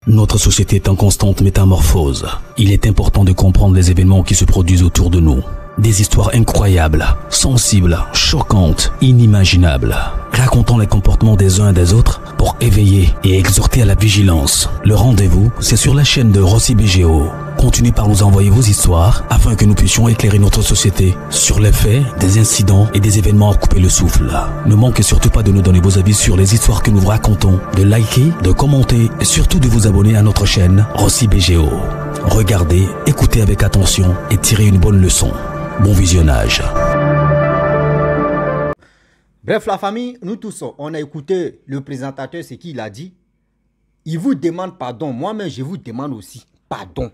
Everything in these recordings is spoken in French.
Notre société est en constante métamorphose. Il est important de comprendre les événements qui se produisent autour de nous. Des histoires incroyables, sensibles, choquantes, inimaginables, racontant les comportements des uns et des autres pour éveiller et exhorter à la vigilance. Le rendez-vous, c'est sur la chaîne de Rossi BGO. Continuez par nous envoyer vos histoires afin que nous puissions éclairer notre société sur les faits, des incidents et des événements à couper le souffle. Ne manquez surtout pas de nous donner vos avis sur les histoires que nous vous racontons, de liker, de commenter et surtout de vous abonner à notre chaîne Rossi BGO. Regardez, écoutez avec attention et tirez une bonne leçon. Bon visionnage. Bref, la famille, nous tous, on a écouté le présentateur, ce qu'il a dit. Il vous demande pardon. Moi-même, je vous demande aussi pardon.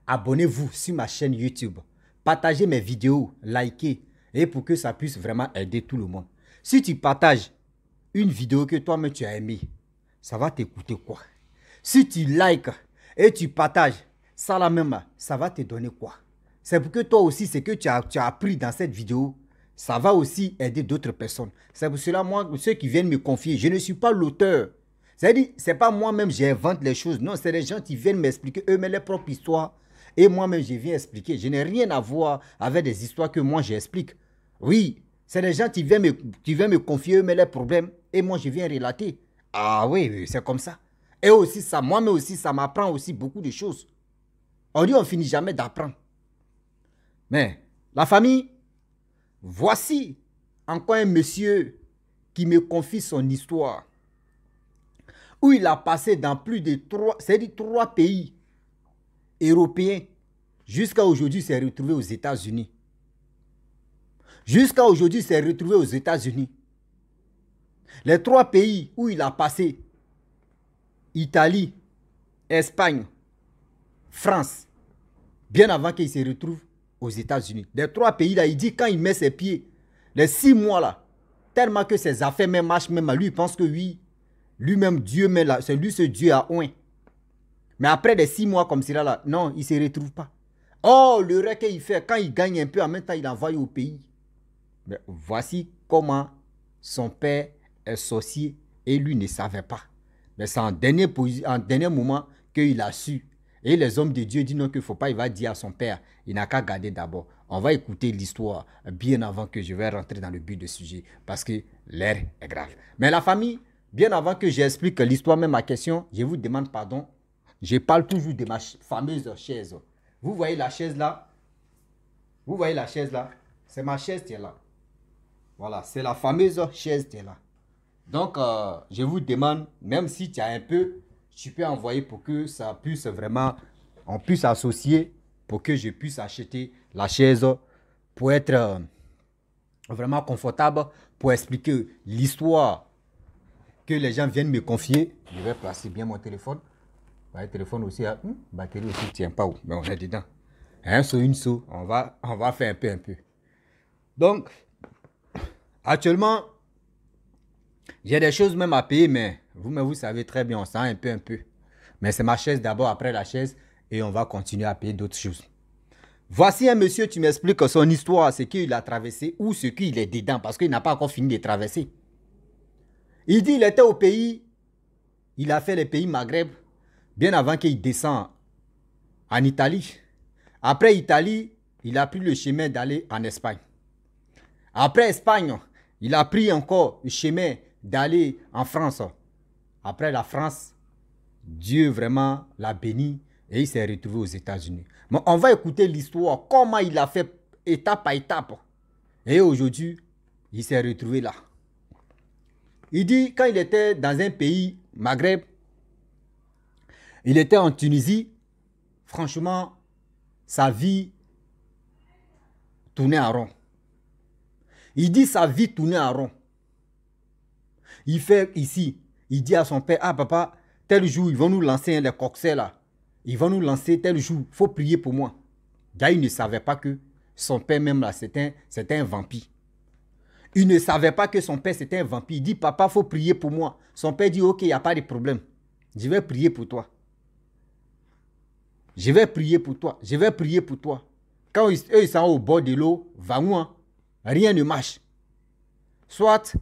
Abonnez-vous sur ma chaîne YouTube. Partagez mes vidéos, likez. Et pour que ça puisse vraiment aider tout le monde. Si tu partages une vidéo que toi-même tu as aimée, ça va t'écouter quoi? Si tu likes et tu partages, ça la même, ça va te donner quoi? C'est pour que toi aussi, ce que tu as appris dans cette vidéo, ça va aussi aider d'autres personnes. C'est pour cela, moi, ceux qui viennent me confier, je ne suis pas l'auteur. C'est-à-dire, ce n'est pas moi-même qui invente les choses. Non, c'est les gens qui viennent m'expliquer eux-mêmes leur propre histoire. Et moi-même, je viens expliquer. Je n'ai rien à voir avec des histoires que moi, j'explique. Oui, c'est les gens qui viennent me confier eux-mêmes leurs problèmes. Et moi, je viens relater. Ah oui, c'est comme ça. Et aussi, ça, moi-même aussi, ça m'apprend aussi beaucoup de choses. On dit, on ne finit jamais d'apprendre. Mais, la famille, voici encore un monsieur qui me confie son histoire. Où il a passé dans plus de 3 pays européens. Jusqu'à aujourd'hui, il s'est retrouvé aux États-Unis. Jusqu'à aujourd'hui, il s'est retrouvé aux États-Unis. Les 3 pays où il a passé, Italie, Espagne, France, bien avant qu'il se retrouve aux États-Unis. Les 3 pays-là, il dit quand il met ses pieds, les 6 mois-là, tellement que ses affaires même marchent, même à lui, il pense que oui, lui-même, Dieu, c'est lui ce Dieu à oint. Mais après des 6 mois comme cela, là, non, il ne se retrouve pas. Oh, le rêve qu'il fait, quand il gagne un peu, en même temps, il envoie au pays. Mais voici comment son père est sorcier et lui ne savait pas. Mais c'est en dernier moment qu'il a su. Et les hommes de Dieu disent non qu'il ne faut pas, il va dire à son père, il n'a qu'à garder d'abord. On va écouter l'histoire bien avant que je vais rentrer dans le but du sujet parce que l'air est grave. Mais la famille, bien avant que j'explique l'histoire, même ma question, je vous demande pardon. Je parle toujours de ma fameuse chaise. Vous voyez la chaise là? Vous voyez la chaise là? C'est ma chaise qui est là. Voilà, c'est la fameuse chaise qui est là. Donc, je vous demande, même si tu as un peu, tu peux envoyer pour que ça puisse vraiment, on puisse associer pour que je puisse acheter la chaise pour être vraiment confortable, pour expliquer l'histoire que les gens viennent me confier. Je vais placer bien mon téléphone. Le téléphone aussi, la batterie aussi ne tient pas où, mais on est dedans. Un saut, une saut, on va faire un peu. Donc, actuellement, j'ai des choses même à payer, mais vous savez très bien, on sent un peu. Mais c'est ma chaise d'abord, après la chaise, et on va continuer à payer d'autres choses. Voici un monsieur, tu m'expliques son histoire, ce qu'il a traversé ou ce qu'il est dedans, parce qu'il n'a pas encore fini de traverser. Il dit qu'il était au pays, il a fait les pays Maghreb, bien avant qu'il descende en Italie. Après Italie, il a pris le chemin d'aller en Espagne. Après Espagne, il a pris encore le chemin d'aller en France. Après la France, Dieu vraiment l'a béni et il s'est retrouvé aux États-Unis. Mais on va écouter l'histoire, comment il a fait étape par étape. Et aujourd'hui, il s'est retrouvé là. Il dit quand il était dans un pays Maghreb, il était en Tunisie, franchement, sa vie tournait en rond. Il dit sa vie tournait en rond. Il fait ici, il dit à son père, ah papa, tel jour, ils vont nous lancer les cocktails là. Ils vont nous lancer tel jour, il faut prier pour moi. Là, il ne savait pas que son père même là, c'était un vampire. Il ne savait pas que son père c'était un vampire. Il dit, papa, il faut prier pour moi. Son père dit, ok, il n'y a pas de problème. Je vais prier pour toi. Je vais prier pour toi. Je vais prier pour toi. Quand eux, ils sont au bord de l'eau, va où, hein? Rien ne marche. Soit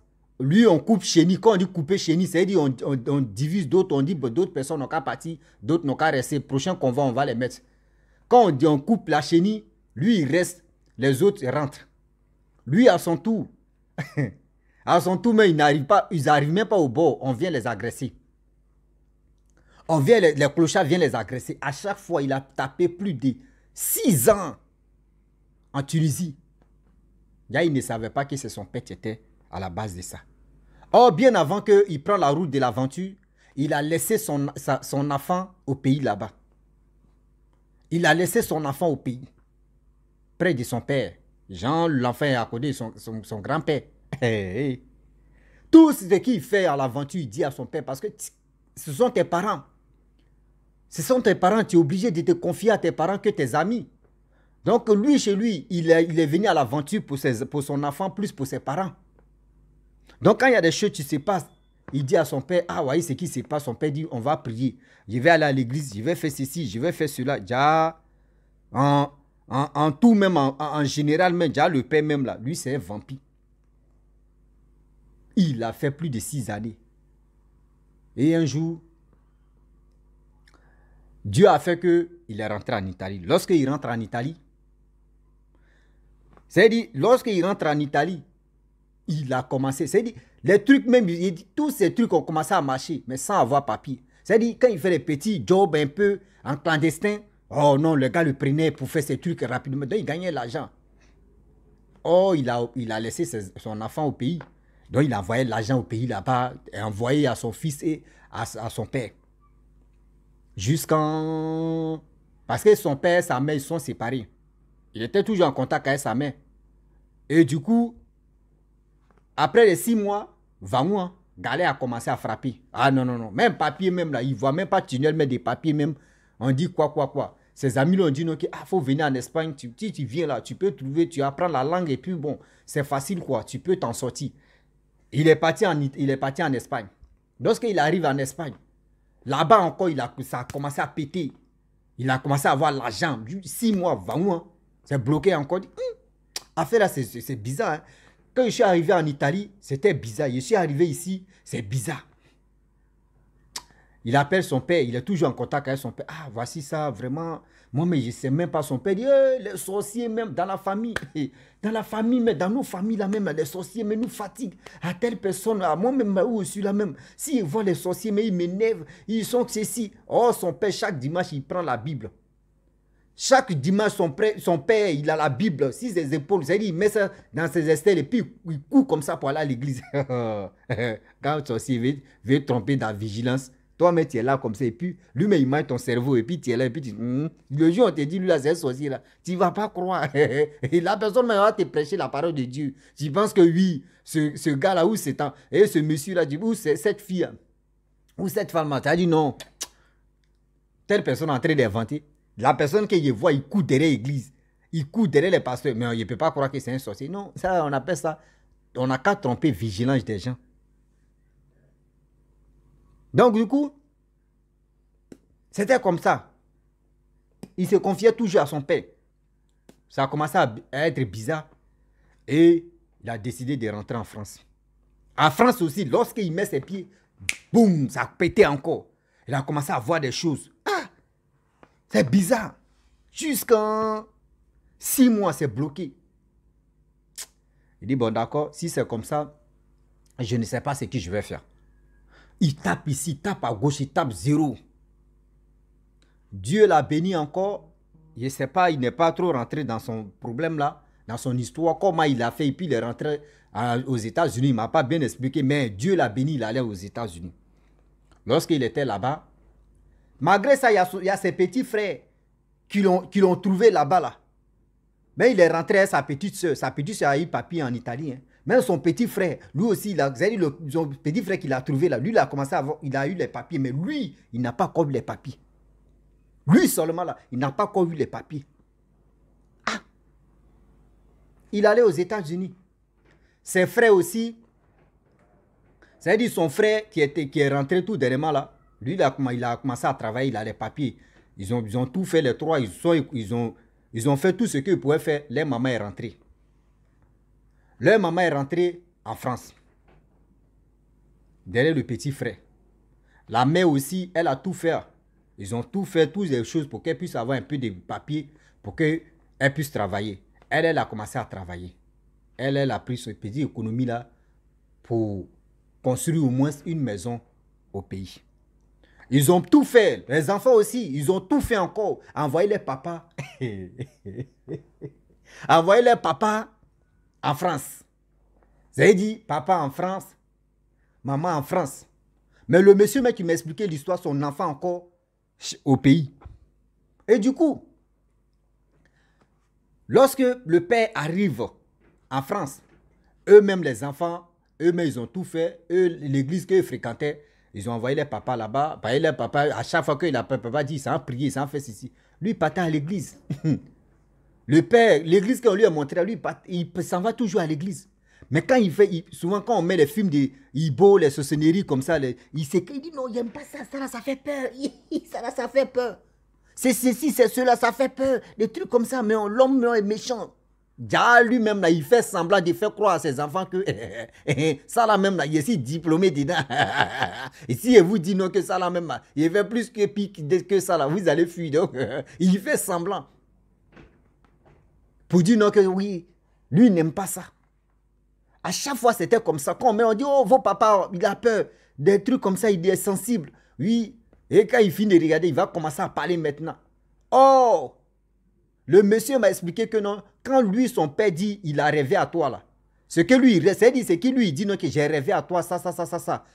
Lui, on coupe chenille. Quand on dit couper chenille, c'est-à-dire on divise d'autres, on dit d'autres personnes n'ont qu'à partir, d'autres n'ont qu'à rester. Prochain convoi, on va les mettre. Quand on dit on coupe la chenille, lui, il reste, les autres rentrent. Lui, à son tour, mais ils n'arrivent même pas au bord. On vient les agresser. Les clochards viennent les agresser. À chaque fois, il a tapé plus de 6 ans en Tunisie. Là, il ne savait pas que c'est son père qui était à la base de ça. Or, bien avant qu'il prenne la route de l'aventure, il a laissé son enfant au pays là-bas. Il a laissé son enfant au pays, près de son père. Jean, l'enfant est à côté de son grand-père. Tout ce qu'il fait à l'aventure, il dit à son père, parce que ce sont tes parents. Ce sont tes parents, tu es obligé de te confier à tes parents que tes amis. Donc lui, chez lui, il est venu à l'aventure pour son enfant, plus pour ses parents. Donc quand il y a des choses qui se passent, il dit à son père, ah voyez ce qui se passe. Son père dit, on va prier. Je vais aller à l'église, je vais faire ceci, je vais faire cela. Déjà, en tout même, en général, même, déjà le père même là, lui c'est un vampire. Il a fait plus de 6 années. Et un jour, Dieu a fait qu'il est rentré en Italie. Lorsqu'il rentre en Italie, c'est-à-dire, lorsqu'il rentre en Italie, il a commencé, c'est-à-dire, les trucs même, tous ces trucs ont commencé à marcher, mais sans avoir papier. C'est-à-dire, quand il fait des petits jobs un peu en clandestin, oh non, le gars le prenait pour faire ces trucs rapidement, donc il gagnait l'argent. Oh, il a laissé son enfant au pays. Donc il a envoyé l'argent au pays là-bas, et envoyé à son fils et à son père. Parce que son père et sa mère, ils sont séparés. Il était toujours en contact avec sa mère. Et du coup, après les 6 mois, 20 mois, Galère a commencé à frapper. Ah non, non, non. Même papier, même là, il ne voit même pas tunnel, mais des papiers même. On dit quoi. Ses amis lui ont dit, non, il faut venir en Espagne. Tu viens là, tu peux trouver, tu apprends la langue et puis bon, c'est facile quoi, tu peux t'en sortir. Il est parti en Espagne. Lorsqu'il arrive en Espagne, là-bas encore, ça a commencé à péter. Il a commencé à avoir l'argent. 6 mois, 20 mois, c'est bloqué encore. Affaire là, c'est bizarre. Hein? Quand je suis arrivé en Italie, c'était bizarre. Je suis arrivé ici, c'est bizarre. Il appelle son père, il est toujours en contact avec son père. Ah, voici ça, vraiment. Moi, mais je ne sais même pas son père. Il dit, les sorciers, même dans la famille. Dans la famille, mais dans nos familles, là même, les sorciers, mais nous fatiguent. À telle personne, à moi-même, où je suis là même. S'ils voient les sorciers, mais ils m'énervent. Ils sont ceci. Oh, son père, chaque dimanche, il prend la Bible. Chaque dimanche, son père, il a la Bible sur ses épaules. C'est-à-dire, il met ça dans ses aisselles et puis il court comme ça pour aller à l'église. Quand le sorcier veut tromper dans la vigilance, toi-même, tu es là comme ça. Et puis, lui-même, il mange ton cerveau. Et puis, tu es là. Et puis, le jour, on te dit, lui, là, c'est un sorcier. Là. Tu ne vas pas croire. Et la personne va te prêcher la parole de Dieu. Tu penses que oui, ce gars-là, où c'est tant. Et ce monsieur-là, où c'est cette fille, où cette femme-là. Tu as dit non. Telle personne est en train d'inventer. La personne qu'il voit, il court derrière l'église. Il court derrière les pasteurs. Mais il ne peut pas croire que c'est un sorcier. Non, ça, on appelle ça. On n'a qu'à tromper vigilance des gens. Donc, du coup, c'était comme ça. Il se confiait toujours à son père. Ça a commencé à être bizarre. Et il a décidé de rentrer en France. En France aussi, lorsqu'il met ses pieds, boum, ça a pété encore. Il a commencé à voir des choses. Ah, c'est bizarre. Jusqu'en 6 mois, c'est bloqué. Il dit, bon d'accord, si c'est comme ça, je ne sais pas ce que je vais faire. Il tape ici, il tape à gauche, il tape 0. Dieu l'a béni encore. Je ne sais pas, il n'est pas trop rentré dans son problème là, dans son histoire, comment il a fait. Et puis il est rentré aux États-Unis. Il ne m'a pas bien expliqué, mais Dieu l'a béni, il allait aux États-Unis. Lorsqu'il était là-bas, malgré ça, il y a ses petits frères qui l'ont trouvé là-bas. Là. Mais il est rentré à sa petite soeur. Sa petite soeur a eu papier en Italie. Hein. Même son petit frère, lui aussi, son petit frère qu'il a trouvé là, lui, il a commencé à avoir, il a eu les papiers, mais lui, il n'a pas encore eu les papiers. Lui seulement là, il n'a pas encore eu les papiers. Ah! Il allait aux États-Unis. Ses frères aussi, c'est-à-dire son frère qui est rentré tout dernièrement là, lui, il a commencé à travailler, il a les papiers. Ils ont tout fait, les trois, ils ont fait tout ce qu'ils pouvaient faire. Leur maman est rentrée. Leur maman est rentrée en France. derrière le petit frère. La mère aussi, elle a tout fait. Ils ont tout fait, toutes les choses pour qu'elle puisse avoir un peu de papier, pour qu'elle puisse travailler. Elle a commencé à travailler. Elle a pris ce petit économie-là pour construire au moins une maison au pays. Ils ont tout fait. Les enfants aussi, ils ont tout fait encore. Envoyer les papas. Envoyer les papas en France. Vous avez dit, papa en France, maman en France. Mais le monsieur mec qui m'a expliqué l'histoire, son enfant encore au pays. Et du coup, lorsque le père arrive en France, eux-mêmes les enfants, eux-mêmes ils ont tout fait. L'église qu'ils fréquentaient, ils ont envoyé les papas là-bas. Les papas, à chaque fois que le papa dit, ça a prié, ça a fait ceci. Lui, il partait à l'église. Le père, l'église qu'on lui a montré, lui, il s'en va toujours à l'église. Mais quand il fait, souvent quand on met les films de Ibo, les sorcelleries comme ça, il dit non, il n'aime pas ça, ça là, ça fait peur. Ça là, ça fait peur. C'est ceci, c'est cela, ça fait peur. Des trucs comme ça, mais l'homme est méchant. Déjà lui-même, là, il fait semblant de faire croire à ses enfants que ça là même, là, il est si diplômé dedans. Et si il vous dit non, que ça là même, là, il fait plus que ça là, vous allez fuir. Donc, il fait semblant. Pour dire non, que oui, lui, il n'aime pas ça. À chaque fois, c'était comme ça. Quand on dit, oh, vos papas, il a peur. Des trucs comme ça, il est sensible. Oui. Et quand il finit de regarder, il va commencer à parler maintenant. Oh! Le monsieur m'a expliqué que non, quand lui, son père dit, il a rêvé à toi là. Ce que lui, c'est qui lui dit non, que j'ai rêvé à toi, ça.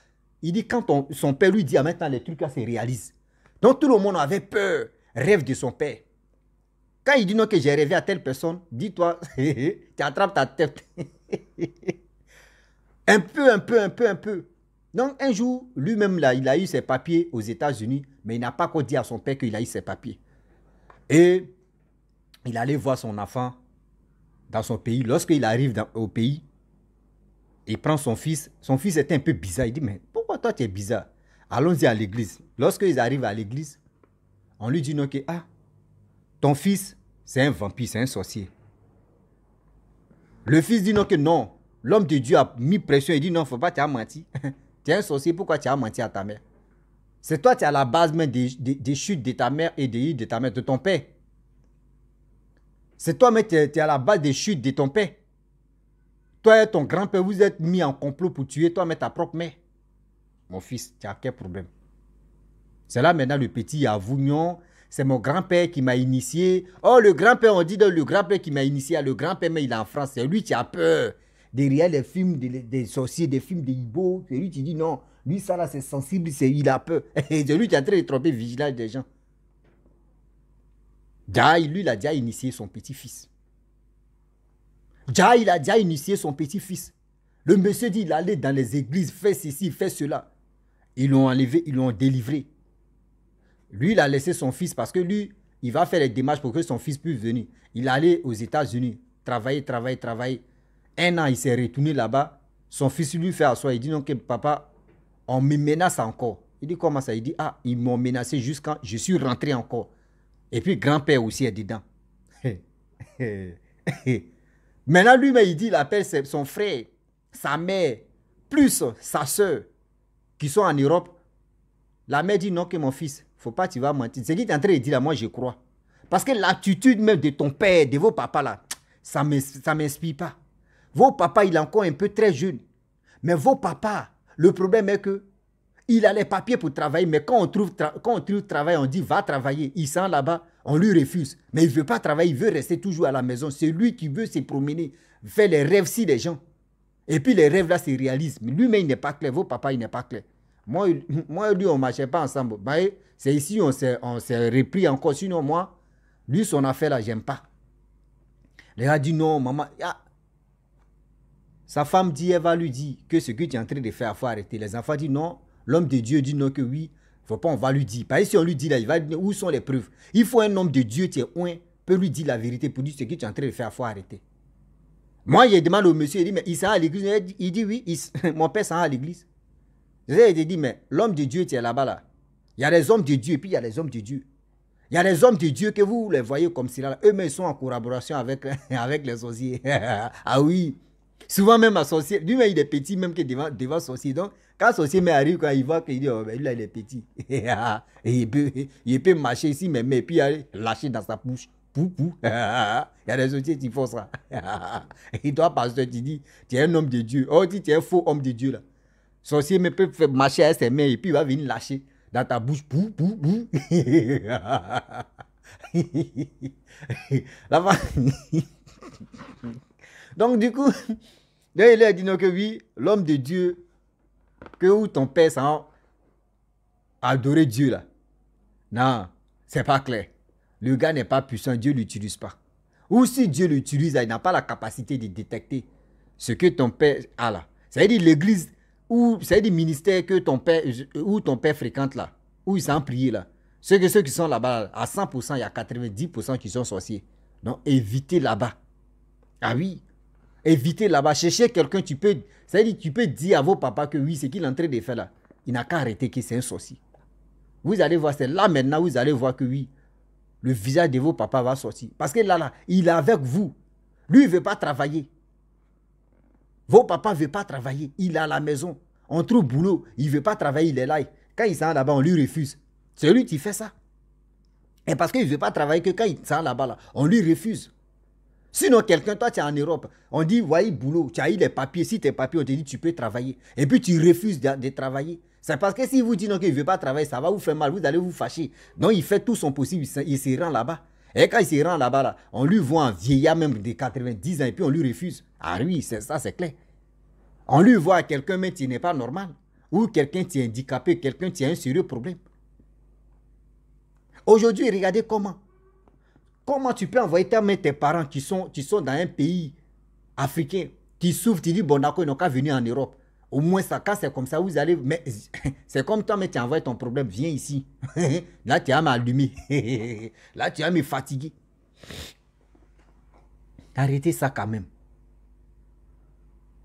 Il dit, quand son père lui dit, ah, maintenant les trucs là se réalisent. Donc tout le monde avait peur, rêve de son père. Quand il dit non, que j'ai rêvé à telle personne, dis-toi, tu attrapes ta tête. un peu. Donc un jour, lui-même là, il a eu ses papiers aux États-Unis, mais il n'a pas encore dit à son père qu'il a eu ses papiers. Et il allait voir son enfant dans son pays. Lorsqu'il arrive au pays, il prend son fils. Son fils était un peu bizarre. Il dit, mais pourquoi toi tu es bizarre? Allons-y à l'église. Lorsqu'ils arrivent à l'église, on lui dit non, que ton fils, c'est un vampire, c'est un sorcier. Le fils dit non, que non. L'homme de Dieu a mis pression. Il dit non, il ne faut pas, tu as menti. Tu es un sorcier, pourquoi tu as menti à ta mère? C'est toi qui es à la base même des chutes de ta mère et de ta mère, de ton père. C'est toi-même qui es à la base des chutes de ton père. Toi et ton grand-père, vous êtes mis en complot pour tuer toi-même ta propre mère. Mon fils, tu as quel problème? C'est là maintenant le petit avoue, non, c'est mon grand-père qui m'a initié. Oh, le grand-père, on dit de le grand-père qui m'a initié. Le grand-père, mais il est en France. C'est lui qui a peur. Derrière les films des sorciers, des films de Ibo, c'est lui qui dit non. Lui, ça là, c'est sensible, il a peur. Et c'est lui qui est en train de tromper le vigilance des gens. Lui, il a déjà initié son petit-fils. Il a déjà initié son petit-fils. Le monsieur dit, il allait dans les églises, fait ceci, fait cela. Ils l'ont enlevé, ils l'ont délivré. Lui, il a laissé son fils parce que lui, il va faire les démarches pour que son fils puisse venir. Il allait aux États-Unis, travailler. 1 an, il s'est retourné là-bas. Son fils lui fait asseoir. Il dit, non, que papa, on me menace encore. Il dit, comment ça? Il dit, ils m'ont menacé jusqu'à je suis rentré encore. Et puis, grand-père aussi est dedans. Maintenant, lui-même, il dit, il appelle son frère, sa mère, plus sa soeur, qui sont en Europe. La mère dit, non, que mon fils, faut pas, tu vas mentir. C'est qui est en train de dire là, moi, je crois. Parce que l'attitude même de ton père, de vos papas là, ça ne m'inspire pas. Vos papas, il est encore un peu très jeune. Mais vos papas, le problème est que il a les papiers pour travailler, mais quand on trouve travail, on dit va travailler. Il sent là-bas, on lui refuse. Mais il ne veut pas travailler, il veut rester toujours à la maison. C'est lui qui veut se promener, faire les rêves si des gens. Et puis les rêves là se réalisent. Mais lui-même, il n'est pas clair. Vos papas, il n'est pas clair. Moi lui, on ne marchait pas ensemble. C'est ici, on s'est repris encore. Sinon, moi, lui, son affaire là, j'aime pas. Les gars disent non, maman. Sa femme dit, elle va lui dire que ce que tu es en train de faire, il faut arrêter. Les enfants disent non. L'homme de Dieu dit non, que oui. Faut pas, on va lui dire. Parce que si on lui dit là, il va dire où sont les preuves. Il faut un homme de Dieu qui peut lui dire la vérité pour dire ce que tu es en train de faire, il faut arrêter. Moi, je demande au monsieur, il dit, mais il s'en va à l'église. Il dit oui, mon père s'en va à l'église. Je dit, mais l'homme de Dieu qui est là-bas là. Il y a les hommes de Dieu et puis il y a les hommes de Dieu. Il y a les hommes de Dieu que vous les voyez comme cela. Eux-mêmes, ils sont en collaboration avec les sorciers. Ah oui. Souvent même à sorcier. Lui-même, il est petit même que devant sorcier. Donc, Quand sorcier me arrive, quand il voit qu'il dit, oh, ben, là, il est petit. Et il peut marcher ici, mais puis aller lâcher dans sa bouche. Pou, pou. Il y a des sorciers qui font ça. Et toi, pasteur, tu dis, tu es un homme de Dieu. Oh, tu es un faux homme de Dieu, là. Sorcier me peut faire marcher avec ses mains et puis il va venir lâcher dans ta bouche. Pou, pou, pou. Là-bas. Donc, du coup, là, il a dit non, que oui, l'homme de Dieu, que où ton père s'en adorer Dieu là. Non, c'est pas clair. Le gars n'est pas puissant, Dieu ne l'utilise pas. Ou si Dieu l'utilise, il n'a pas la capacité de détecter ce que ton père a là. C'est-à-dire l'église, ou c'est-à-dire le ministère que ton père, où ton père fréquente là, où il s'en prie là. Ceux qui sont là-bas, à 100%, il y a 90% qui sont sorciers. Donc, évitez là-bas. Ah oui, évitez là-bas. Cherchez quelqu'un, c'est-à-dire tu peux dire à vos papas que oui, ce qu'il est en train de faire là, il n'a qu'à arrêter que c'est un sorcier. Vous allez voir, c'est là maintenant, vous allez voir que oui, le visage de vos papas va sortir. Parce que là, il est avec vous. Lui, il ne veut pas travailler. Vos papas ne veulent pas travailler. Il est à la maison. On trouve boulot. Il ne veut pas travailler, il est là. Quand il s'en là-bas, on lui refuse. C'est lui qui fait ça. Et parce qu'il ne veut pas travailler, que quand il s'en là-bas, là, on lui refuse. Sinon, quelqu'un, toi, tu es en Europe, on dit, voyez, boulot, tu as eu les papiers. Si tes papiers, on te dit, tu peux travailler. Et puis, tu refuses de travailler. C'est parce que si vous dites non, qu'il ne veut pas travailler, ça va vous faire mal, vous allez vous fâcher. Donc, il fait tout son possible, il se rend là-bas. Et quand il se rend là-bas, là, on lui voit un vieillard même de 90 ans et puis on lui refuse. Ah oui, c'est ça, c'est clair. On lui voit quelqu'un, mais tu n'es pas normal. Ou quelqu'un qui est handicapé, quelqu'un qui a un sérieux problème. Aujourd'hui, regardez comment. Comment tu peux envoyer tes parents qui sont dans un pays africain, qui souffrent, tu dis, bon d'accord, ils n'ont qu'à venir en Europe. Au moins, ça, quand c'est comme ça, vous allez... Mais c'est comme toi, mais tu envoies ton problème, viens ici. Là, tu vas m'allumer. Là, tu vas me fatiguer. Arrêtez ça quand même.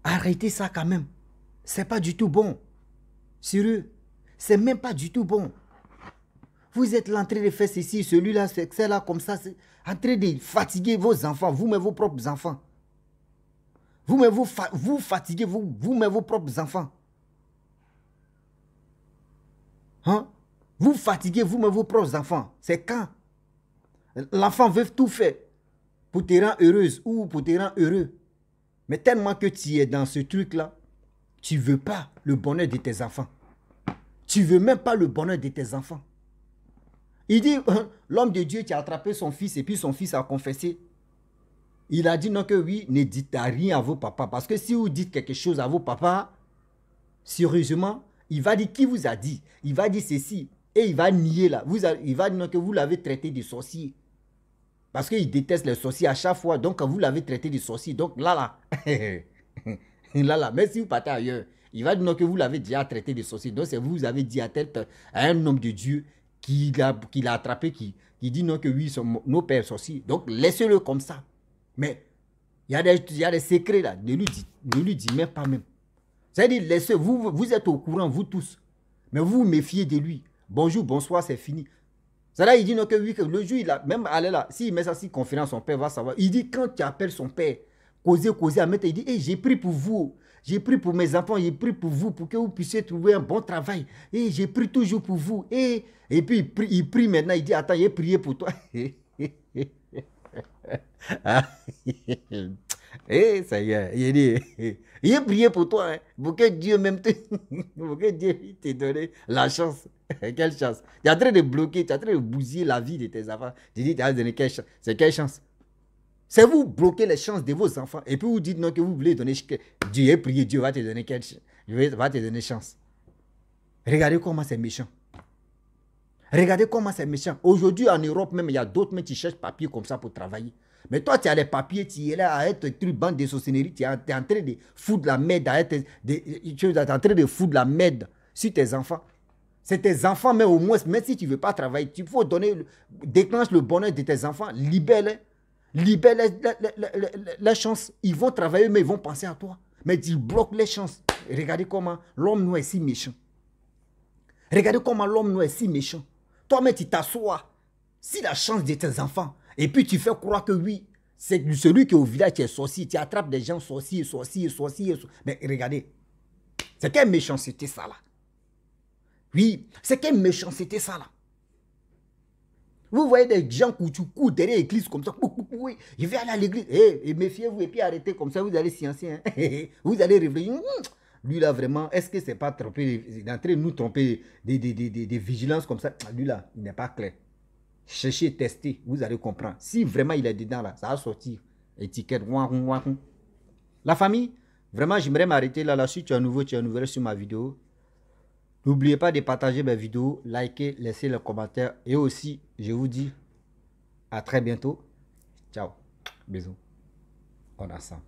Arrêtez ça quand même. C'est pas du tout bon. Sérieux. C'est même pas du tout bon. Vous êtes là en train de faire ceci, celui-là, c'est là, comme ça. C'est en train de fatiguer vos enfants, vous-même vos propres enfants. Vous-même vous fatiguez, vous-même vos propres enfants. Hein? Vous fatiguez vous-même vos propres enfants. C'est quand? L'enfant veut tout faire pour te rendre heureuse ou pour te rendre heureux. Mais tellement que tu es dans ce truc-là, tu ne veux pas le bonheur de tes enfants. Tu ne veux même pas le bonheur de tes enfants. Il dit, l'homme de Dieu qui a attrapé son fils et puis son fils a confessé. Il a dit non que oui, ne dites rien à vos papas. Parce que si vous dites quelque chose à vos papas, sérieusement, il va dire qui vous a dit. Il va dire ceci. Et il va nier là. Il va dire non que vous l'avez traité de sorcier. Parce qu'il déteste les sorciers à chaque fois. Donc vous l'avez traité de sorcier. Donc là. là. Mais si vous partez ailleurs, il va dire non que vous l'avez déjà traité de sorcier. Donc c'est vous avez dit à un homme de Dieu qui l'a attrapé, qui dit non que oui, nos pères sorciers. Donc laissez-le comme ça. Mais il y a des secrets là, ne lui dis même pas même. C'est-à-dire, laissez, vous êtes au courant, vous tous. Mais vous vous méfiez de lui. Bonjour, bonsoir, c'est fini. C'est-à-dire, il dit non, que oui, que le jour, il a, même allez là, s'il met ça si conférence, son père va savoir. Il dit, quand tu appelles son père, causer, à mettre, il dit, hey, j'ai pris pour vous, j'ai pris pour mes enfants, j'ai pris pour vous, pour que vous puissiez trouver un bon travail. Et j'ai pris toujours pour vous. Et puis, il prie maintenant, il dit, attends, j'ai prié pour toi. Et ça y est, il a prié pour toi, hein, pour que Dieu même pour que Dieu te donne la chance. Quelle chance? Tu es en train de bloquer, tu es en train de bousiller la vie de tes enfants. Tu dis, tu as donné quelle chance? C'est quelle chance? C'est vous bloquez les chances de vos enfants et puis vous dites non que vous voulez donner. Dieu a prié, Dieu va te donner quelle chance? Dieu va te donner chance. Regardez comment c'est méchant. Regardez comment c'est méchant. Aujourd'hui, en Europe même, il y a d'autres qui cherchent papier comme ça pour travailler. Mais toi, tu as les papiers, tu es là à être bande de sorcellerie, tu es en train de foutre la merde, tu es en train de foutre la merde sur tes enfants. C'est tes enfants, mais au moins, même si tu ne veux pas travailler, il faut déclenche le bonheur de tes enfants, libère-les les chances. Ils vont travailler, mais ils vont penser à toi. Mais tu bloques les chances. Regardez comment l'homme noir est si méchant. Regardez comment l'homme noir est si méchant. Toi-même, tu t'assois. Si la chance de tes enfants, et puis tu fais croire que oui, c'est celui qui est au village qui est sorcier, tu attrapes des gens sorciers. Mais regardez, C'est quelle méchanceté ça là? Oui, c'est quelle méchanceté ça là? Vous voyez des gens qui courent derrière l'église comme ça. Oui, je vais aller à l'église. Et méfiez-vous et puis arrêtez comme ça, vous allez sciencer. Hein. Vous allez réfléchir. Lui là vraiment, est-ce que c'est pas tromper, d'entrer nous tromper des vigilances comme ça? Lui là, il n'est pas clair. Cherchez, testez, vous allez comprendre. Si vraiment il est dedans là, ça va sortir. Étiquette. La famille, vraiment j'aimerais m'arrêter là. Si tu es nouveau sur ma vidéo. N'oubliez pas de partager mes vidéos, liker, laisser les commentaires. Et aussi, je vous dis à très bientôt. Ciao. Bisous. On a ça.